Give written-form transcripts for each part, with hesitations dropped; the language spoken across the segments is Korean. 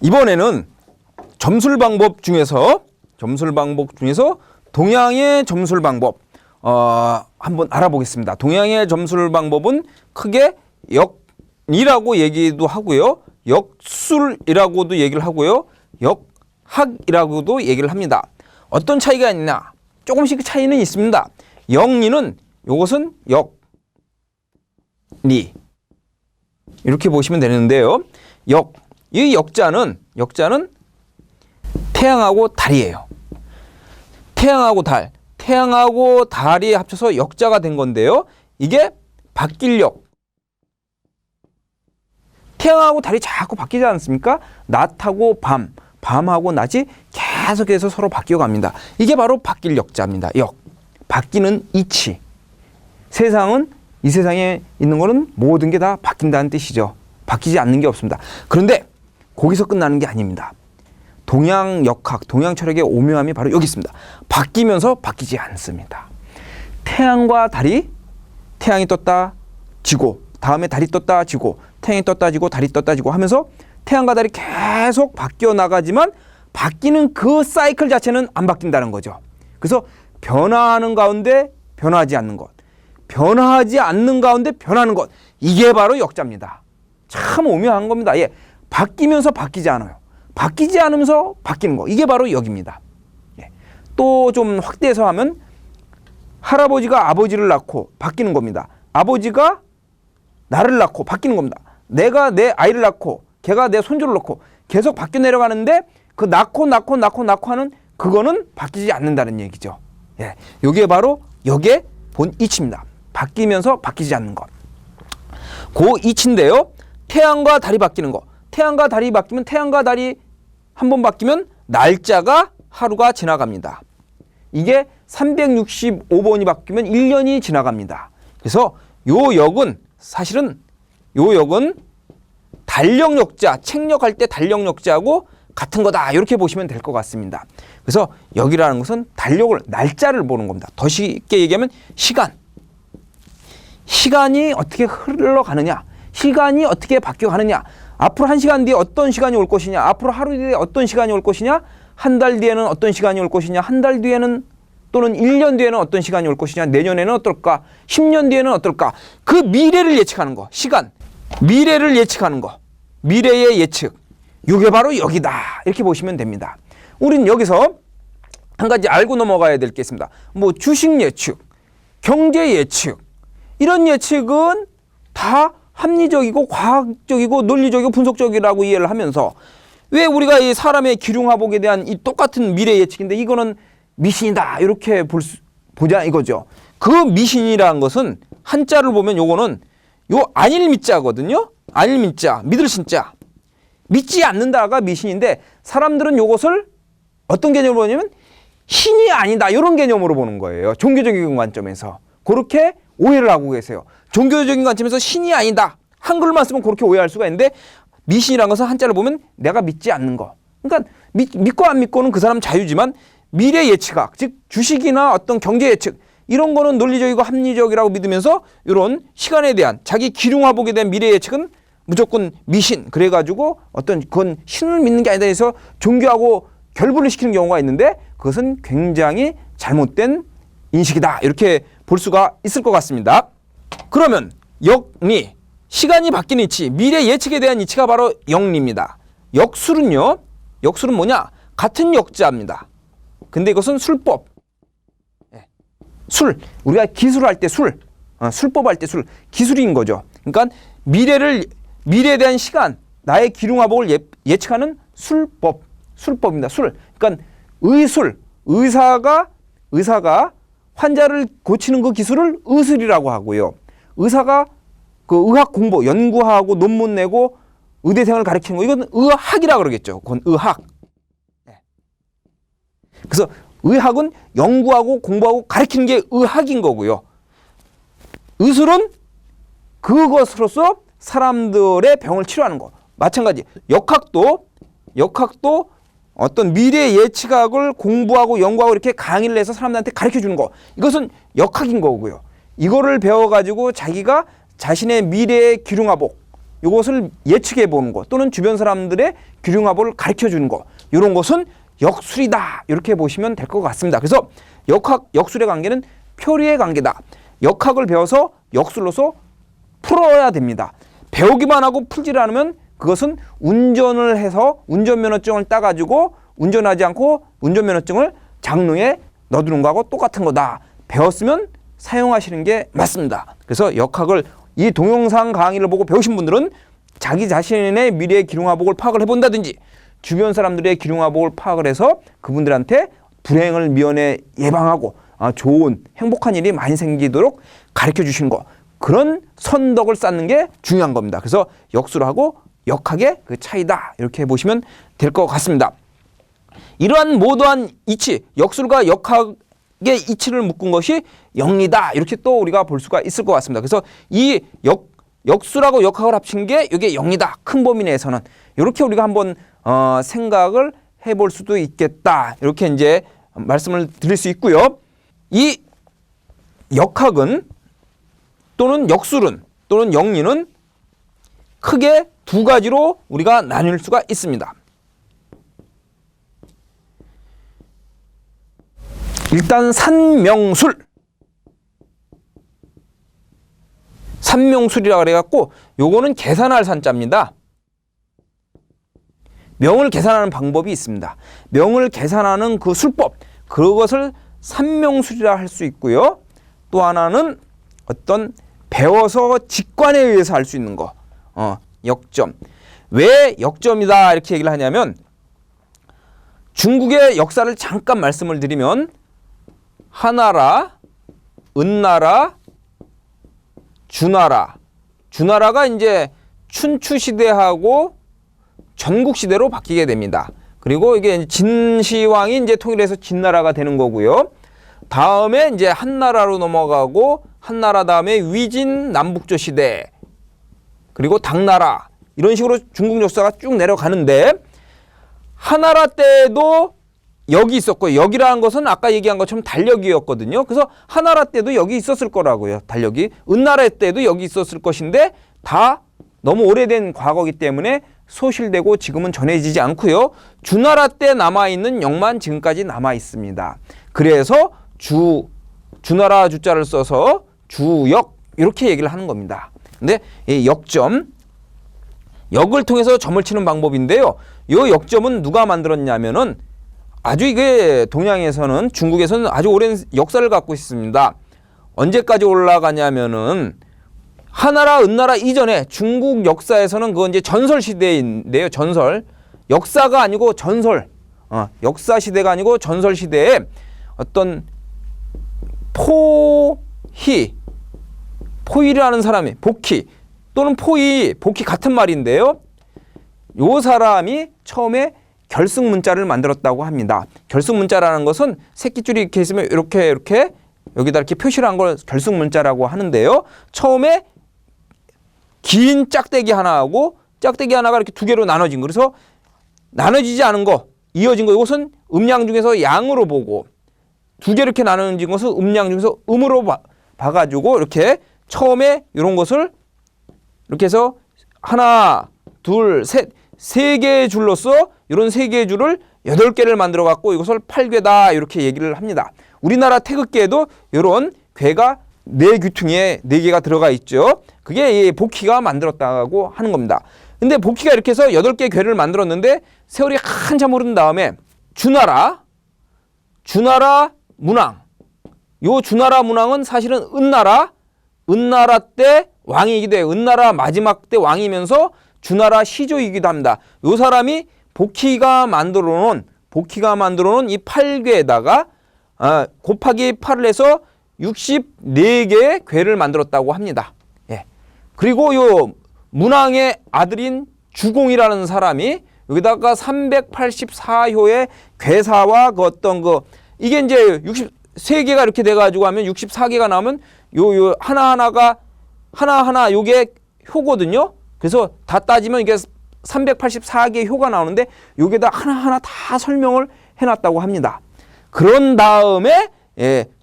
이번에는 점술 방법 중에서 동양의 점술 방법 한번 알아보겠습니다. 동양의 점술 방법은 크게 역리라고 얘기도 하고요. 역술이라고도 얘기를 하고요. 역학이라고도 얘기를 합니다. 어떤 차이가 있냐? 조금씩 차이는 있습니다. 역리는 이것은 역리 이렇게 보시면 되는데요. 이 역자는 태양하고 달이에요. 태양하고 달이 합쳐서 역자가 된 건데요. 이게 바뀔 역. 태양하고 달이 자꾸 바뀌지 않습니까? 낮하고 밤하고 낮이 계속해서 서로 바뀌어갑니다. 이게 바로 바뀔 역자입니다. 바뀌는 이치. 이 세상에 있는 거는 모든 게 다 바뀐다는 뜻이죠. 바뀌지 않는 게 없습니다. 그런데 거기서 끝나는 게 아닙니다. 동양 역학, 동양 철학의 오묘함이 바로 여기 있습니다. 바뀌면서 바뀌지 않습니다. 태양과 달이, 태양이 떴다 지고, 다음에 달이 떴다 지고, 태양이 떴다 지고, 달이 떴다 지고 하면서 태양과 달이 계속 바뀌어 나가지만 바뀌는 그 사이클 자체는 안 바뀐다는 거죠. 그래서 변화하는 가운데 변화하지 않는 것, 변화하지 않는 가운데 변하는 것, 이게 바로 역자입니다. 참 오묘한 겁니다. 바뀌면서 바뀌지 않아요. 바뀌지 않으면서 바뀌는 거, 이게 바로 역입니다. 또 좀 확대해서 하면 할아버지가 아버지를 낳고 바뀌는 겁니다. 아버지가 나를 낳고 바뀌는 겁니다. 내가 내 아이를 낳고 걔가 내 손주를 낳고 계속 바뀌어 내려가는데 그 낳고 하는 그거는 바뀌지 않는다는 얘기죠. 이게 바로 역의 본 이치입니다. 바뀌면서 바뀌지 않는 것. 그 이치인데요. 태양과 달이 바뀌는 거. 태양과 달이 바뀌면 태양과 달이 한 번 바뀌면 날짜가 하루가 지나갑니다. 이게 365번이 바뀌면 1년이 지나갑니다. 그래서 사실은 요 역은 달력 역자, 책력할 때 달력 역자하고 같은 거다. 이렇게 보시면 될 것 같습니다. 그래서 역이라는 것은 날짜를 보는 겁니다. 더 쉽게 얘기하면 시간이 어떻게 흘러가느냐, 시간이 어떻게 바뀌어가느냐, 앞으로 1시간 뒤에 어떤 시간이 올 것이냐, 앞으로 하루 뒤에 어떤 시간이 올 것이냐, 한 달 뒤에는 어떤 시간이 올 것이냐, 한 달 뒤에는 또는 1년 뒤에는 어떤 시간이 올 것이냐, 내년에는 어떨까, 10년 뒤에는 어떨까, 그 미래를 예측하는 거, 미래를 예측하는 거, 미래의 예측, 이게 바로 역이다. 이렇게 보시면 됩니다. 우리는 여기서 한 가지 알고 넘어가야 될 게 있습니다. 주식 예측, 경제 예측, 이런 예측은 다 합리적이고 과학적이고 논리적이고 분석적이라고 이해를 하면서 왜 우리가 이 사람의 기륭화복에 대한 이 똑같은 미래 예측인데 이거는 미신이다 이렇게 보자 이거죠. 그 미신이라는 것은 한자를 보면 요거는 안일미자거든요. 안일미자, 믿을 신자. 믿지 않는다가 미신인데 사람들은 요것을 어떤 개념으로 보냐면 신이 아니다 이런 개념으로 보는 거예요. 종교적인 관점에서. 그렇게 오해를 하고 계세요. 종교적인 관점에서 신이 아니다. 한글만 쓰면 그렇게 오해할 수가 있는데 미신이라는 것은 한자를 보면 내가 믿지 않는 거. 그러니까 믿고 안 믿고는 그 사람 자유지만 미래 예측학, 즉 주식이나 어떤 경제 예측 이런 거는 논리적이고 합리적이라고 믿으면서 이런 시간에 대한 자기 기륭화복에 대한 미래 예측은 무조건 미신. 그래가지고 그건 신을 믿는 게 아니다 해서 종교하고 결부를 시키는 경우가 있는데 그것은 굉장히 잘못된 인식이다. 이렇게 볼 수가 있을 것 같습니다. 그러면 역리, 시간이 바뀌는 이치, 미래 예측에 대한 이치가 바로 역리입니다. 역술은요, 역술은 뭐냐? 같은 역자입니다. 근데 이것은 술법. 우리가 기술할 때 술법할 때 기술인 거죠. 그러니까 미래에 대한 시간, 나의 기륭화복을 예측하는 술법입니다. 그러니까 의사가 환자를 고치는 그 기술을 의술이라고 하고요. 의사가 그 의학 공부, 연구하고 논문 내고 의대생을 가르치는 거, 이건 의학이라고 그러겠죠. 그건 의학. 그래서 의학은 연구하고 공부하고 가르치는 게 의학인 거고요. 의술은 그것으로서 사람들의 병을 치료하는 거. 마찬가지. 역학도 어떤 미래 예측학을 공부하고 연구하고 이렇게 강의를 해서 사람들한테 가르쳐 주는 거. 이것은 역학인 거고요. 이거를 배워가지고 자기가 자신의 미래의 기륭화복, 이것을 예측해 보는 것 또는 주변 사람들의 균형화법을 가르쳐 주는 것 이런 것은 역술이다 이렇게 보시면 될 것 같습니다. 그래서 역학, 역술의 관계는 표리의 관계다. 역학을 배워서 역술로서 풀어야 됩니다. 배우기만 하고 풀지를 않으면 그것은 운전을 해서 운전면허증을 따가지고 운전하지 않고 운전면허증을 장롱에 넣어두는 거하고 똑같은 거다. 배웠으면 사용하시는 게 맞습니다. 그래서 역학을 이 동영상 강의를 보고 배우신 분들은 자기 자신의 미래의 기륭화복을 파악을 해본다든지 주변 사람들의 기륭화복을 파악을 해서 그분들한테 불행을 미연에 예방하고 좋은 행복한 일이 많이 생기도록 가르쳐 주신 거 그런 선덕을 쌓는 게 중요한 겁니다. 그래서 역술하고 역학의 그 차이다 이렇게 보시면 될 것 같습니다. 이러한 모두한 이치 역술과 역학의 이치를 묶은 것이 영리다 이렇게 또 우리가 볼 수가 있을 것 같습니다. 그래서 이 역술하고 역학을 합친 게 이게 영리다 큰 범위 내에서는 이렇게 우리가 한번 생각을 해볼 수도 있겠다 이렇게 이제 말씀을 드릴 수 있고요. 이 역학은 또는 역술은 또는 영리는 크게 두 가지로 우리가 나눌 수가 있습니다. 일단 산명술이라고 그래갖고 요거는 계산할 산자입니다. 명을 계산하는 방법이 있습니다. 명을 계산하는 그 술법 그것을 산명술이라 할 수 있고요. 또 하나는 어떤 배워서 직관에 의해서 할 수 있는 거 역점. 왜 역점이다 이렇게 얘기를 하냐면 중국의 역사를 잠깐 말씀을 드리면 하나라, 은나라, 주나라. 주나라가 이제 춘추 시대하고 전국 시대로 바뀌게 됩니다. 그리고 이게 진시황이 이제 통일해서 진나라가 되는 거고요. 다음에 이제 한나라로 넘어가고 한나라 다음에 위진 남북조 시대 그리고 당나라 이런 식으로 중국 역사가 쭉 내려가는데 한나라 때도 역이 있었고 역이라는 것은 아까 얘기한 것처럼 달력이었거든요. 그래서 한나라 때도 역이 있었을 거라고요. 달력이. 은나라 때도 역이 있었을 것인데 다 너무 오래된 과거이기 때문에 소실되고 지금은 전해지지 않고요. 주나라 때 남아있는 역만 지금까지 남아있습니다. 그래서 주나라 주자를 써서 주역 이렇게 얘기를 하는 겁니다. 근데 이 역점, 역을 통해서 점을 치는 방법인데요. 이 역점은 누가 만들었냐면은 아주 이게 동양에서는 중국에서는 아주 오랜 역사를 갖고 있습니다. 언제까지 올라가냐면은 한나라, 은나라 이전에 중국 역사에서는 그건 이제 전설 시대인데요. 전설. 역사가 아니고 전설. 역사 시대가 아니고 전설 시대에 어떤 포희라는 사람이 복희 또는 복희 같은 말인데요. 요 사람이 처음에 결승 문자를 만들었다고 합니다. 결승 문자라는 것은 새끼줄이 이렇게 있으면 이렇게 여기다 이렇게 표시를 한 걸 결승 문자라고 하는데요. 처음에 긴 짝대기 하나하고 짝대기 하나가 이렇게 두 개로 나눠진 거. 그래서 나눠지지 않은 거, 이어진 거. 이것은 음양 중에서 양으로 보고 두 개 이렇게 나눠진 것은 음양 중에서 음으로 봐가지고 이렇게 처음에 이런 것을 이렇게 해서 하나, 둘, 셋, 세 개의 줄로서 이런 세 개의 줄을 8개를 만들어 갖고 이것을 팔괘다 이렇게 얘기를 합니다. 우리나라 태극기에도 이런 괘가 4귀퉁이에 4개가 들어가 있죠. 그게 복희가 만들었다고 하는 겁니다. 근데 복희가 이렇게 해서 8개 괘를 만들었는데 세월이 한참 흐른 다음에 주나라 문왕. 요 주나라 문왕은 사실은 은나라 때 왕이기도 해요. 은나라 마지막 때 왕이면서 주나라 시조이기도 합니다. 요 사람이 복희가 만들어 놓은 이 8괘에다가 곱하기 8을 해서 64개의 괘를 만들었다고 합니다. 예. 그리고 요 문왕의 아들인 주공이라는 사람이 여기다가 384효의 괘사와 그 어떤 이게 이제 63개가 이렇게 돼가지고 하면 64개가 나오면 요 하나하나 요게 효거든요. 그래서 다 따지면 이게 384개의 효가 나오는데 여기다 하나하나 다 설명을 해놨다고 합니다. 그런 다음에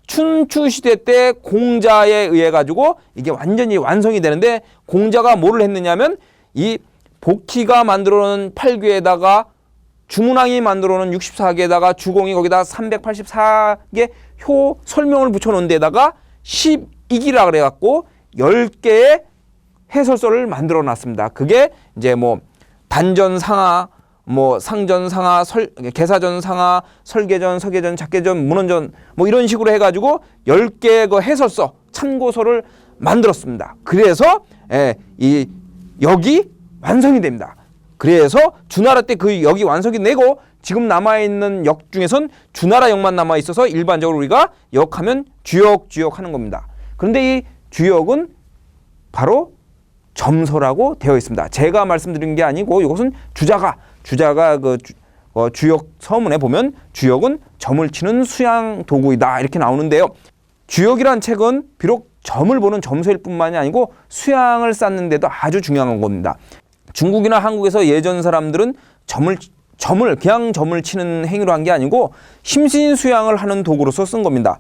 춘추시대 때 공자에 의해 가지고 이게 완전히 완성이 되는데 공자가 뭐를 했느냐면 이 복희가 만들어놓은 8개에다가 주문왕이 만들어놓은 64개에다가 주공이 거기다 384개 효 설명을 붙여놓은 데다가 12기라 그래갖고 10개의 해설서를 만들어 놨습니다. 그게 이제 뭐 단전상하, 뭐 상전상하, 개사전상하, 설계전, 서계전, 작계전, 문헌전 뭐 이런 식으로 해가지고 10개의 그 해설서, 참고서를 만들었습니다. 그래서 이 역이 완성이 됩니다. 그래서 주나라 때 그 역이 완성이 되고 지금 남아있는 역 중에선 주나라 역만 남아있어서 일반적으로 우리가 역하면 주역 하는 겁니다. 그런데 이 주역은 바로 점서라고 되어 있습니다. 제가 말씀드린 게 아니고 이것은 주자가 그 주역 서문에 보면 주역은 점을 치는 수양 도구이다 이렇게 나오는데요. 주역이란 책은 비록 점을 보는 점서일 뿐만이 아니고 수양을 쌓는 데도 아주 중요한 겁니다. 중국이나 한국에서 예전 사람들은 그냥 점을 치는 행위로 한 게 아니고 심신수양을 하는 도구로서 쓴 겁니다.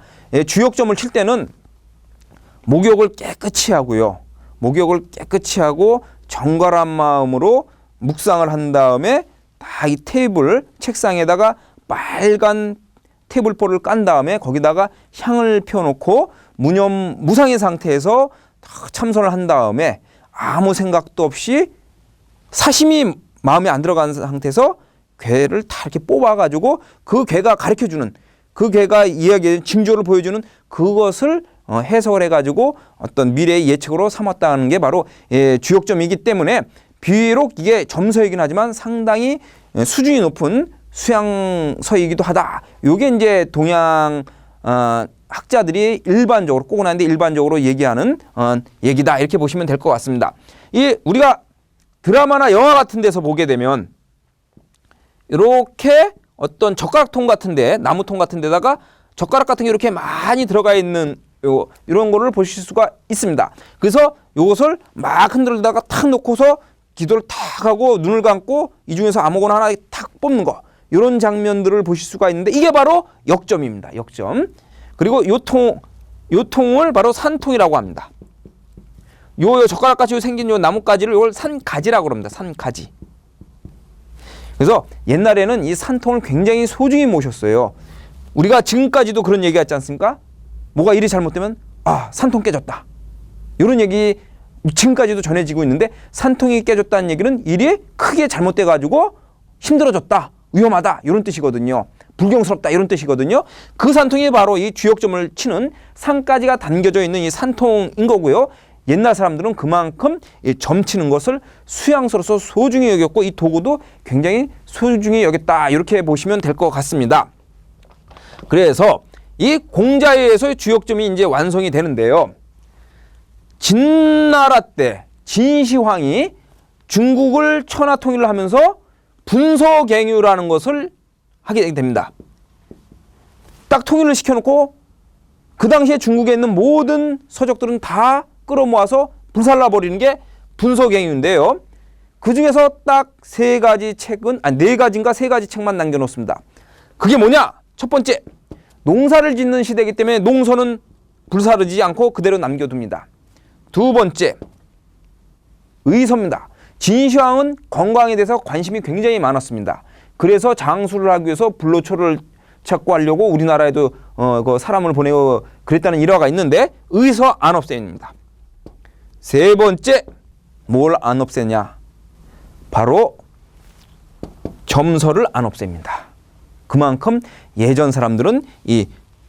주역점을 칠 때는 목욕을 깨끗이 하고요. 목욕을 깨끗이 하고 정갈한 마음으로 묵상을 한 다음에 다 이 책상에다가 빨간 테이블포를 깐 다음에 거기다가 향을 펴놓고 무상의 상태에서 참선을 한 다음에 아무 생각도 없이 사심이 마음에 안 들어간 상태에서 괴를 다 이렇게 뽑아가지고 그 괴가 가르쳐주는, 그 괴가 이야기해 징조를 보여주는 그것을 해석을 해가지고 어떤 미래의 예측으로 삼았다는 게 바로 주역점이기 때문에 비록 이게 점서이긴 하지만 상당히 수준이 높은 수양서이기도 하다. 이게 이제 동양 학자들이 일반적으로 꼬고나는데 일반적으로 얘기하는 얘기다 이렇게 보시면 될 것 같습니다. 이 우리가 드라마나 영화 같은 데서 보게 되면 이렇게 어떤 젓가락통 같은데, 나무통 같은 데다가 젓가락 같은 게 이렇게 많이 들어가 있는 이런 거를 보실 수가 있습니다. 그래서 이것을 막 흔들다가 탁 놓고서 기도를 탁 하고 눈을 감고 이 중에서 아무거나 하나 탁 뽑는 거, 이런 장면들을 보실 수가 있는데 이게 바로 역점입니다. 역점. 그리고 요 통을 바로 산통이라고 합니다. 요 젓가락같이 생긴 요 나뭇가지를 이걸 산가지라고 합니다. 산가지. 그래서 옛날에는 이 산통을 굉장히 소중히 모셨어요. 우리가 지금까지도 그런 얘기 하지 않습니까? 뭐가 일이 잘못되면 산통 깨졌다. 이런 얘기 지금까지도 전해지고 있는데, 산통이 깨졌다는 얘기는 일이 크게 잘못돼 가지고 힘들어졌다, 위험하다 이런 뜻이거든요. 불경스럽다 이런 뜻이거든요. 그 산통이 바로 이 주역점을 치는 산가지가 담겨져 있는 이 산통인 거고요. 옛날 사람들은 그만큼 이 점 치는 것을 수양서로서 소중히 여겼고 이 도구도 굉장히 소중히 여겼다 이렇게 보시면 될 것 같습니다. 그래서 이 공자에서의 주역점이 이제 완성이 되는데요. 진나라 때 진시황이 중국을 천하 통일을 하면서 분서갱유라는 것을 하게 됩니다. 딱 통일을 시켜놓고 그 당시에 중국에 있는 모든 서적들은 다 끌어모아서 불살라버리는 게 분서갱유인데요. 그 중에서 딱 네 가지인가 세 가지 책만 남겨놓습니다. 그게 뭐냐? 첫 번째, 농사를 짓는 시대이기 때문에 농서는 불사르지 않고 그대로 남겨둡니다. 두 번째, 의서입니다. 진시황은 건강에 대해서 관심이 굉장히 많았습니다. 그래서 장수를 하기 위해서 불로초를 찾고 하려고 우리나라에도 그 사람을 보내고 그랬다는 일화가 있는데 의서 안 없앱니다. 세 번째, 뭘 안 없애냐? 바로 점서를 안 없앱니다. 그만큼 예전 사람들은 이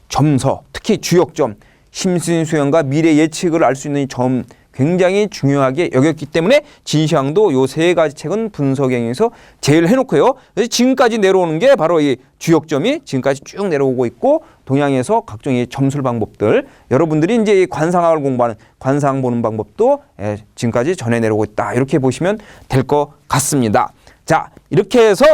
점서, 특히 주역점, 심신수양과 미래 예측을 알 수 있는 이 점 굉장히 중요하게 여겼기 때문에 진시황도 요 세 가지 책은 분서갱유에서 제일 해놓고요. 그래서 지금까지 내려오는 게 바로 이 주역점이 지금까지 쭉 내려오고 있고, 동양에서 각종 의 점술 방법들, 여러분들이 이제 관상학을 공부하는 관상 보는 방법도 지금까지 전해 내려오고 있다 이렇게 보시면 될 것 같습니다. 자, 이렇게 해서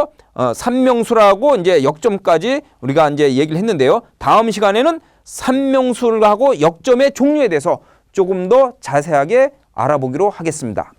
산명술하고 이제 역점까지 우리가 이제 얘기를 했는데요. 다음 시간에는 산명술하고 역점의 종류에 대해서 조금 더 자세하게 알아보기로 하겠습니다.